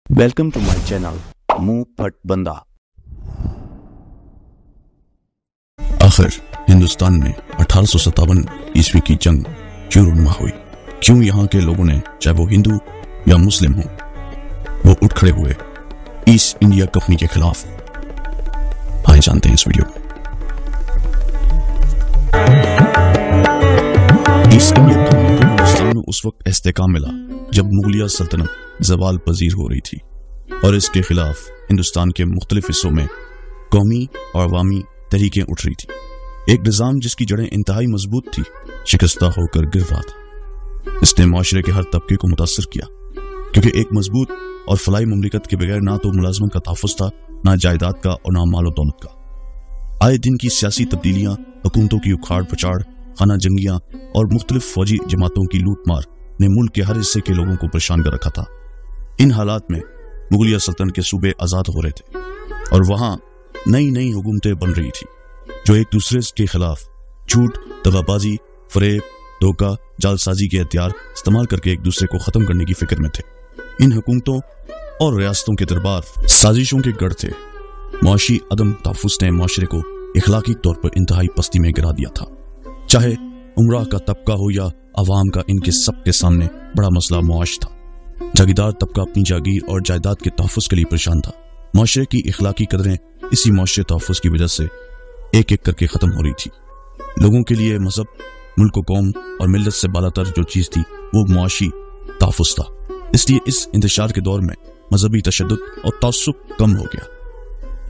Welcome to my channel मुंह फट बंदा। आखिर हिंदुस्तान में 1857 ईस्वी की जंग क्यों रुनुमा हुई? क्यों यहाँ के लोगों ने, चाहे वो हिंदू या मुस्लिम हो, वो उठ खड़े हुए ईस्ट इंडिया कंपनी के खिलाफ? आइए जानते हैं इस वीडियो में। ईस्ट इंडिया कंपनी को हिंदुस्तान में उस वक्त इस्तेकाम मिला जब मुगलिया सल्तनत ज़वाल पजीर हो रही थी और इसके खिलाफ हिंदुस्तान के मुख्तलिफ हिस्सों में कौमी और अवामी तहरीकें उठ रही थी। एक निज़ाम जिसकी जड़ें इंतहाई मजबूत थी शिकस्ता होकर गिर रहा था। इसने माशरे के हर तबके को मुतासर किया, क्योंकि एक मजबूत और फलाई मुमलिकत के बगैर ना तो मुलाजमत का तहफ़्फ़ुज़ था, ना जायदाद का और ना मालो दौलत का। आए दिन की सियासी तब्दीलियां, हुकूमतों की उखाड़ पछाड़, खाना जंगियां और मुख्तलिफ फौजी जमातों की लूट मार ने मुल्क के हर हिस्से के लोगों को परेशान कर रखा था। इन हालात में मुगलिया सल्तनत के सूबे आज़ाद हो रहे थे और वहां नई नई हुकूमतें बन रही थी जो एक दूसरे के खिलाफ झूठ, दगाबाजी, फरेब, धोखा, जालसाजी के हथियार इस्तेमाल करके एक दूसरे को खत्म करने की फिक्र में थे। इन हुकूमतों और रियासतों के दरबार साजिशों के गढ़ थे। मुआशी अदम तहफ़्फ़ुज़ ने माशरे को इखलाकी तौर पर इंतहाई पस्ती में गिरा दिया था। चाहे उमरा का तबका हो या अवाम का, इनके सब के सामने बड़ा मसला मुआश था। जागीरदार तबका अपनी जागीर और जायदाद के तहफ़्फ़ुज़ के लिए परेशान था। माशरे की इखलाकी कदरें इसी माशरे तहफ़्फ़ुज़ की वजह से एक एक करके ख़त्म हो रही थी। लोगों के लिए मजहब, मुल्क, कौम और मिल्लत से बालातर जो चीज़ थी वो मुआशी तहफ़्फ़ुज़ था। इसलिए इस इंतशार के दौर में मजहबी तशद्दुद और तअस्सुब कम हो गया।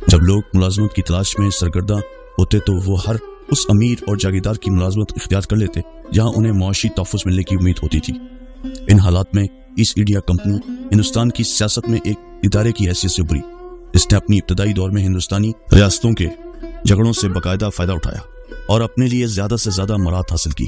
जब लोग मुलाजमत की तलाश में सरगर्दा होते तो वो हर उस अमीर और जागीरदार की मुलाजमत इख्तियार कर लेते जहां उन्हें मुआशी तहफ़्फ़ुज़ मिलने की उम्मीद होती थी। इन हालात में ईस्ट इंडिया कंपनी हिंदुस्तान की सियासत में एक इदारे की हैसियत से उभरी। इसने अपनी इब्तदाई दौर में हिंदुस्तानी रियासतों के झगड़ों से बाकायदा फायदा उठाया और अपने लिए ज्यादा से ज्यादा मराहत हासिल की।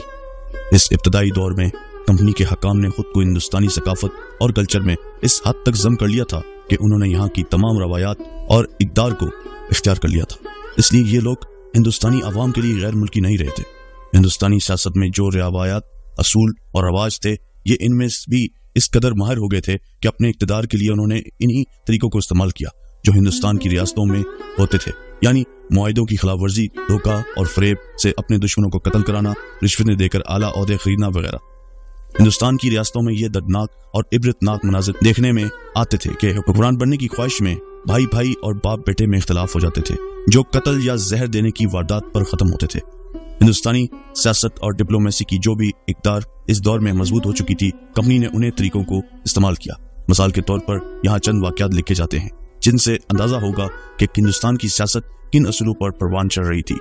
इस इब्तदाई दौर में कंपनी के हकाम ने खुद को हिंदुस्तानी सकाफत और कल्चर में इस हद तक जम कर लिया था कि उन्होंने यहाँ की तमाम रवायात और इक़दार को इख्तियार कर लिया था। इसलिए ये लोग हिंदुस्तानी अवाम के लिए गैर मुल्की नहीं रहे थे। हिंदुस्तानी सियासत में जो रवायात, असूल और रवाज थे, ये इनमें भी इस कदर माहिर हो गए थे कि अपने इक़्तिदार के लिए उन्होंने इन्हीं तरीकों को इस्तेमाल किया जो हिंदुस्तान की रियासतों में होते थे, यानी मुआहिदों की खिलाफ वर्जी, धोखा और फरेब से अपने दुश्मनों को कत्ल कराना, रिश्वतें देकर आला ओहदे खरीदना वगैरह। हिंदुस्तान की रियासतों में ये दर्दनाक और इबरतनाक मनाज़िर देखने में आते थे कि हुक्मरान बनने की ख्वाहिश में भाई भाई और बाप बेटे में इख्तलाफ हो जाते थे जो कत्ल या जहर देने की वारदात पर खत्म होते थे। हिंदुस्तानी सियासत और डिप्लोमेसी की जो भी इक़्तिदार इस दौर में मजबूत हो चुकी थी, कंपनी ने उन्हें तरीकों को इस्तेमाल किया। मिसाल के तौर पर यहाँ चंद वाक़यात लिखे जाते हैं जिनसे अंदाजा होगा कि हिंदुस्तान की सियासत किन असूलों पर परवान चढ़ रही थी।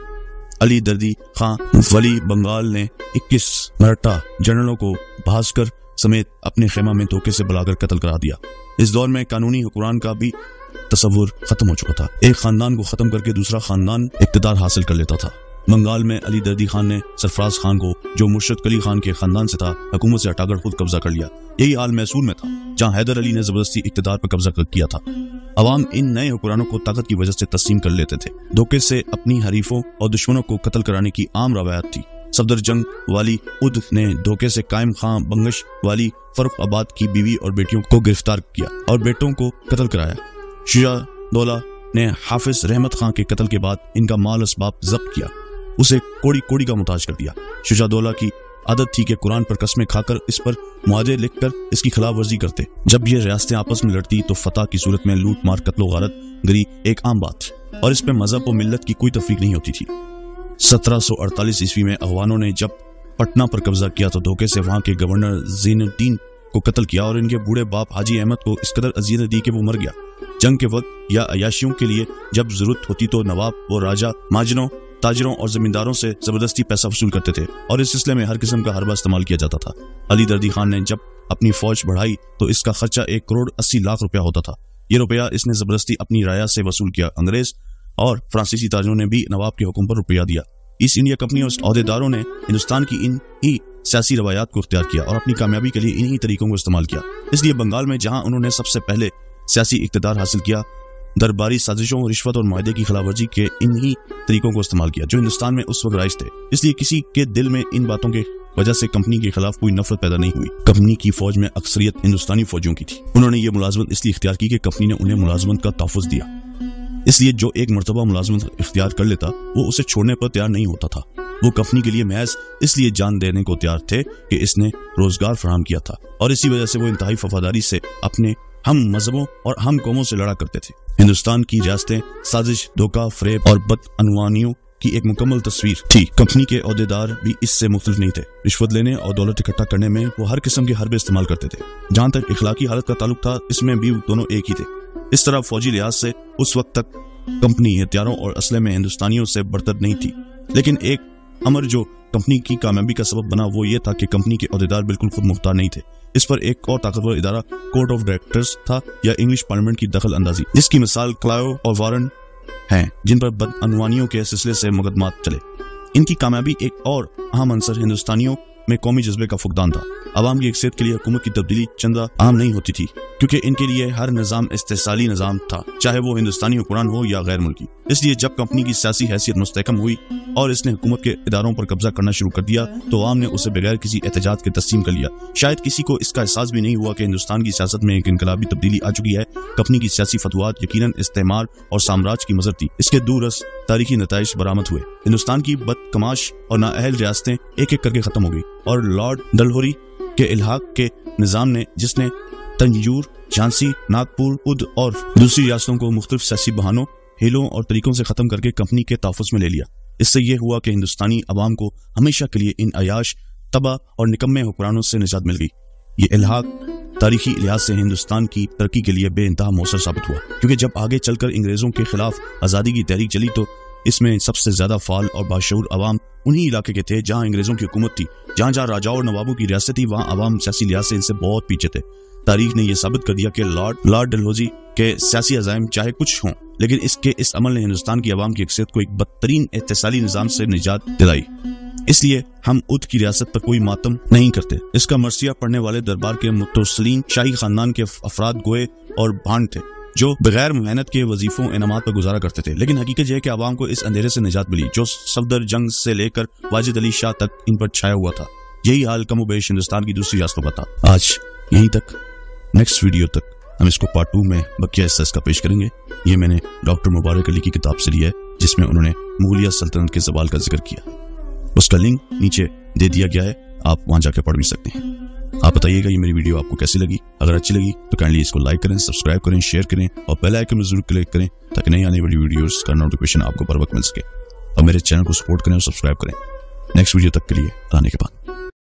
अली दर्दी खां वली बंगाल ने 21 मराठा जनरलों को भास्कर समेत अपने खेमा में धोखे से बुलाकर कत्ल करा दिया। इस दौर में कानूनी हुक्मरान का भी तस्वुर खत्म हो चुका था। एक खानदान को खत्म करके दूसरा खानदान इक़्तिदार हासिल कर लेता था। बंगाल में अली दर्दी खान ने सरफराज खान को, जो मुर्शिद कली खान के खानदान से था, हुकूमत से हटाकर खुद कब्जा कर लिया। यही हाल मैसूर में था जहां हैदर अली ने जबरदस्ती इक़्तिदार पर कब्जा किया था। अवाम इन नए हुक्मरानों को ताकत की वजह से तस्लीम कर लेते थे। धोखे से अपनी हरीफों और दुश्मनों को कत्ल कराने की आम रवायत थी। सफदर जंग वाली उद ने धोखे से कायम खां बंगश वाली फर्रुखाबाद की बीवी और बेटियों को गिरफ्तार किया और बेटों को कत्ल कराया। शुजा दौला ने हाफिज रहमत खां के कत्ल के बाद इनका माल असबाब जब्त किया, उसे कोड़ी कोड़ी का मुताज कर दिया। शुजा दौला की आदत थी कि कुरान पर कस्में खाकर इस पर मुआहदे लिखकर इसकी खिलाफ वर्जी करते। जब ये रियासतें आपस में लड़ती तो फतह की सूरत में लूट मार, कत्लो गारत गरी एक आम बात और इसमें मजहब और मिल्लत की कोई तफरीक नहीं होती थी। 1748 ईस्वी में अफगानों ने जब पटना पर कब्जा किया तो धोखे से वहां के गवर्नर ज़ैनुद्दीन को कत्ल किया और इनके बूढ़े बाप हाजी अहमद को इस कदर अजियत दी कि वो मर गया। जंग के वक्त या अयाशियों के लिए जब जरूरत होती तो नवाब व राजा महाजनों, ताजिरों और जमींदारों से जबरदस्ती पैसा वसूल करते थे और इस सिलसिले में हर किस्म का हरबा इस्तेमाल किया जाता था। अली दर्दी खान ने जब अपनी फौज बढ़ाई तो इसका खर्चा 1 करोड़ 80 लाख रुपया होता था। ये रुपया इसने जबरदस्ती अपनी राया से वसूल किया। अंग्रेज और फ्रांसीसी ताजिरों ने भी नवाब के हुक्म पर रुपया दिया। ईस्ट इंडिया कंपनी और अहदेदारों ने हिंदुस्तान की इन ही सियासी रवायात को इख्तियार किया और अपनी कामयाबी के लिए इन्हीं तरीकों को इस्तेमाल किया। इसलिए बंगाल में जहां उन्होंने सबसे पहले सियासी इक़्तिदार हासिल किया, दरबारी साजिशों, रिश्वत और मुआहदे की खिलाफवर्जी के इन्हीं तरीकों को इस्तेमाल किया जो हिंदुस्तान में उस वक्त राइज थे। इसलिए किसी के दिल में इन बातों के वजह से कंपनी के खिलाफ कोई नफरत पैदा नहीं हुई। कंपनी की फौज में अक्सरियत हिंदुस्तानी फौजियों की थी। उन्होंने ये मुलाजमत इसलिए इख्तियार की कि कंपनी ने उन्हें मुलाजमत का तहफ़्फ़ुज़ दिया। इसलिए जो एक मरतबा मुलाजमत इख्तियार कर लेता वो उसे छोड़ने पर तैयार नहीं होता था। वो कंपनी के लिए महज इसलिए जान देने को तैयार थे कि इसने रोजगार फराहम किया था, और इसी वजह से वो इंतहाई वफादारी से अपने हम मजहबों और हम कौमों से लड़ा करते थे। हिंदुस्तान की रियासतें साजिश, धोखा, फरेब और बदअनवानियों की एक मुकम्मल तस्वीर थी। कंपनी के ओहदेदार भी इससे मुख्तलिफ नहीं थे। रिश्वत लेने और दौलत इकट्ठा करने में वो हर किस्म के हरबे इस्तेमाल करते थे। जहां तक इखलाकी हालत का ताल्लुक था, इसमें भी दोनों एक ही थे। इस तरह फौजी लिहाज से उस वक्त तक कंपनी हथियारों और असले में हिंदुस्तानियों से बढ़तर नहीं थी। लेकिन एक अमर जो कंपनी की कामयाबी का सबब बना वो ये था कि कंपनी के ओहदेदार बिल्कुल खुद मुख्तार नहीं थे। इस पर एक और ताकतवर इदारा कोर्ट ऑफ डायरेक्टर्स था या इंग्लिश पार्लियामेंट की दखल अंदाजी, जिसकी मिसाल क्लायो और वारन हैं, जिन पर बदअनवानियों के सिलसिले से मुकदमात चले। इनकी कामयाबी एक और अहम अंसर हिंदुस्तानियों में कौमी जज्बे का फुकदान था। अवाम की अक्सरियत के लिए हुकूमत की तब्दीली चंदा आम नहीं होती थी, क्योंकि इनके लिए हर निज़ाम इस्तेसाली निज़ाम था, चाहे वो हिंदुस्तानी हुक्मरान हो या गैर मुल्की। इसलिए जब कंपनी की सियासी हैसियत मुस्तहकम हुई और इसने हुकूमत के इदारों पर कब्जा करना शुरू कर दिया तो आवाम ने उसे बगैर किसी एहतजाज के तस्लीम कर लिया। शायद किसी को इसका एहसास भी नहीं हुआ कि हिंदुस्तान की सियासत में एक इनकलाबी तब्दीली आ चुकी है। कंपनी की सियासी फतवात यकीनन इस्तेमार और साम्राज्य की मजर थी। इसके दूरस तारीखी नताइज बरामद हुए। हिंदुस्तान की बदकमाश और नाअहल रियासतें एक एक करके खत्म हो गई और लॉर्ड डलहौरी के इल्हाक के निजाम ने, जिसने तंजूर, झांसी, नागपुर, उद और दूसरी रियासतों को मुख्तलिफ सियासी बहानों, हिलों और तरीकों से खत्म करके कंपनी के तहफ़्फ़ुज़ में ले लिया। इससे यह हुआ कि हिंदुस्तानी अवाम को हमेशा के लिए इन अयाश, तबाह और निकम्मे हुक्मरानों से निजात मिल गई। ये इल्हाक तारीखी लिहाज से हिंदुस्तान की तरक्की के लिए बेइंतहा मौसर साबित हुआ, क्योंकि जब आगे चलकर अंग्रेजों के खिलाफ आज़ादी की तहरीक चली तो इसमें सबसे ज्यादा फाल और बाशऊर अवाम उन्हीं इलाके के थे जहां अंग्रेजों की हुकूमत थी। जहां जहां राजाओं और नवाबों की रियासत थी वहां अवाम सियासी लिहाज से इनसे बहुत पीछे थे। तारीख ने यह साबित कर दिया कि लॉर्ड डलहौजी के सियासी अज़ाइम चाहे कुछ हों, लेकिन इस अमल ने हिंदुस्तान की अवाम की अक्सरियत को एक बदतरीन इत्तेसाली निज़ाम से निजात दिलाई। इसलिए हम उद की रियासत पर कोई मातम नहीं करते। इसका मरसिया पढ़ने वाले दरबार के मुतसलीन शाही खानदान के अफराद गोए और भांड थे जो बगैर मेहनत के वजीफों इनामात पर गुजारा करते थे। लेकिन हकीकत यह है कि अवाम को इस अंधेरे से निजात मिली जो सफदर जंग से लेकर वाजिद अली शाह तक इन पर छाया हुआ था। यही हाल कमोबेश हिंदुस्तान की दूसरी रियासतों का था। आज यहीं तक, नेक्स्ट वीडियो तक हम इसको पार्ट 2 में बकिया हिस्सा इसका पेश करेंगे। ये मैंने डॉक्टर मुबारक अली की किताब से लिया है जिसमें उन्होंने मुगलिया सल्तनत के ज़वाल का जिक्र किया। उसका लिंक नीचे दे दिया गया है, आप वहां जाकर पढ़ भी सकते हैं। आप बताइएगा ये मेरी वीडियो आपको कैसी लगी। अगर अच्छी लगी तो काइंडली इसको लाइक करें, सब्सक्राइब करें, शेयर करें और बेल आइकन में जरूर क्लिक करें ताकि नई आने वाली वीडियोस का नोटिफिकेशन आपको बर वक्त मिल सके। और मेरे चैनल को सपोर्ट करें और सब्सक्राइब करें। नेक्स्ट वीडियो तक के लिए आने के बाद।